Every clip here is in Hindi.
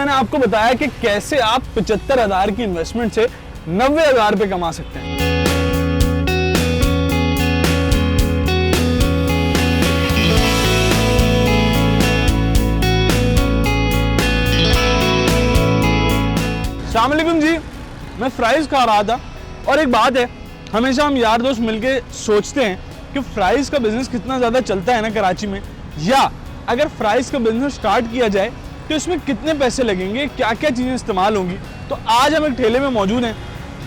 मैंने आपको बताया कि कैसे आप 75,000 की इन्वेस्टमेंट से 90,000 रुपए कमा सकते हैं। अस्सलाम वालेकुम जी, मैं फ्राइज खा रहा था और एक बात है, हमेशा हम यार दोस्त मिलके सोचते हैं कि फ्राइज का बिजनेस कितना ज़्यादा चलता है ना कराची में, या अगर फ्राइज का बिजनेस स्टार्ट किया जाए तो इसमें कितने पैसे लगेंगे, क्या क्या चीज़ें इस्तेमाल होंगी। तो आज हम एक ठेले में मौजूद हैं,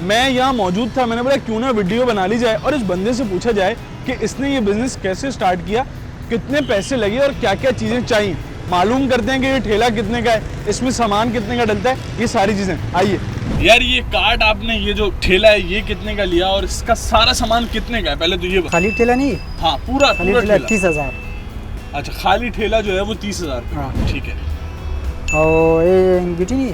मैं यहाँ मौजूद था, मैंने बोला क्यों ना वीडियो बना ली जाए और इस बंदे से पूछा जाए कि इसने ये बिज़नेस कैसे स्टार्ट किया, कितने पैसे लगे और क्या क्या चीज़ें चाहिए। मालूम करते हैं कि ये ठेला कितने का है, इसमें सामान कितने का डलता है, ये सारी चीज़ें। आइए यार, ये कार्ट आपने, ये जो ठेला है ये कितने का लिया और इसका सारा सामान कितने का है, पहले तो ये बता। खाली ठेला नहीं, हाँ पूरा खाली ठेला 30,000। अच्छा, खाली ठेला जो है वो 30,000। हाँ। ठीक है। और ये अंगीठी नहीं,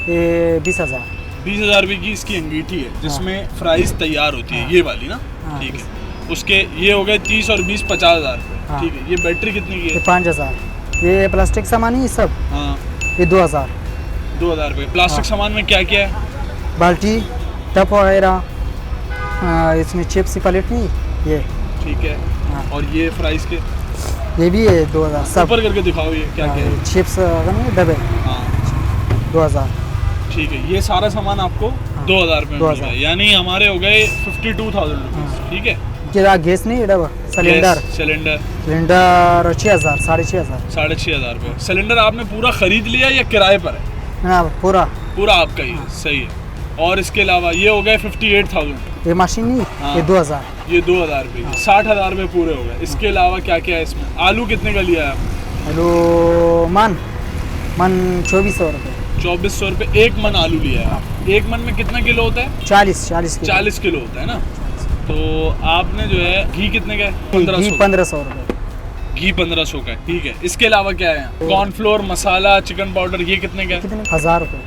ये 20,000। 20,000 रुपये की इसकी अंगीठी है जिसमें फ्राइज तैयार होती है। हाँ। ये वाली ना। हाँ। ठीक है। उसके ये हो गए 30 और 20 50,000 रुपये। हाँ। ठीक है। ये बैटरी कितने की ये है? 5,000। ये प्लास्टिक सामान ही सब, हाँ। ये 2,000। 2,000 रुपये। प्लास्टिक हाँ। सामान में क्या क्या है? बाल्टी, टप वगैरह, इसमें चिप्स की पैकेट नहीं, ये। ठीक है। हाँ। और ये फ्राइज के ये भी है 2,000 सब। ऊपर करके दिखाओ ये क्या क्या है। चिप्स नहीं, डबे हाँ। 2,000। ठीक है। ये सारा सामान आपको 2,000 रुपये में मिल रहा है, यानी हमारे हो गए 52,000 रुपीज़। ठीक है। जरा गैस नहीं, डबा सिलेंडर, सिलेंडर 6,000, 6,500। 6,500 रुपये। सिलेंडर आपने पूरा खरीद लिया या किराए पर है? हाँ पूरा पूरा आपका ही है। सही है। और इसके अलावा ये हो गए 58,000। ये मशीन नहीं, हाँ। ये 2,000। ये 2,000 रुपये। 60,000 रुपये पूरे हो गए। इसके अलावा क्या क्या है इसमें? आलू कितने का लिया है आपने? हेलो, मन 2,400 रुपये। 2,400 रुपये एक मन आलू लिया है आपने। एक मन में कितना किलो होता है? 40 किलो। 40 किलो होता है ना। तो आपने जो है घी कितने का है? घी 1500। 1,500 रुपये। घी 1500 का है। ठीक है। इसके अलावा क्या है? कॉर्नफ्लोर, मसाला, चिकन पाउडर, ये कितने का है? कितने? 1,000 रुपये।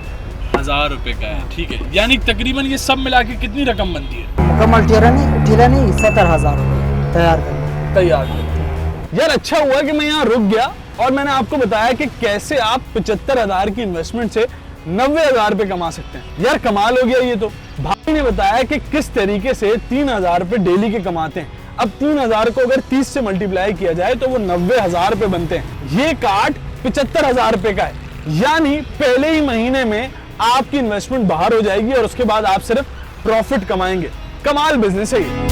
1,000 रुपये का है। ठीक है। यानी तकरीबन ये सब मिला के कितनी रकम बनती है? मुकम्मल ठेला नहीं 70,000 रुपये तैयार कर। तैयार। यार अच्छा हुआ कि मैं यहाँ रुक गया और मैंने आपको बताया कि कैसे आप 75,000 की इन्वेस्टमेंट से 90,000 रुपये कमा सकते हैं। यार कमाल हो गया ये तो। भाई ने बताया कि किस तरीके से 3,000 रुपये डेली के कमाते हैं। अब 3,000 को अगर 30 से मल्टीप्लाई किया जाए तो वो 90,000 रुपये बनते हैं। ये कार्ट 75,000 रुपये का है, यानी पहले ही महीने में आपकी इन्वेस्टमेंट बाहर हो जाएगी और उसके बाद आप सिर्फ प्रॉफिट कमाएंगे। कमाल बिजनेस है ये।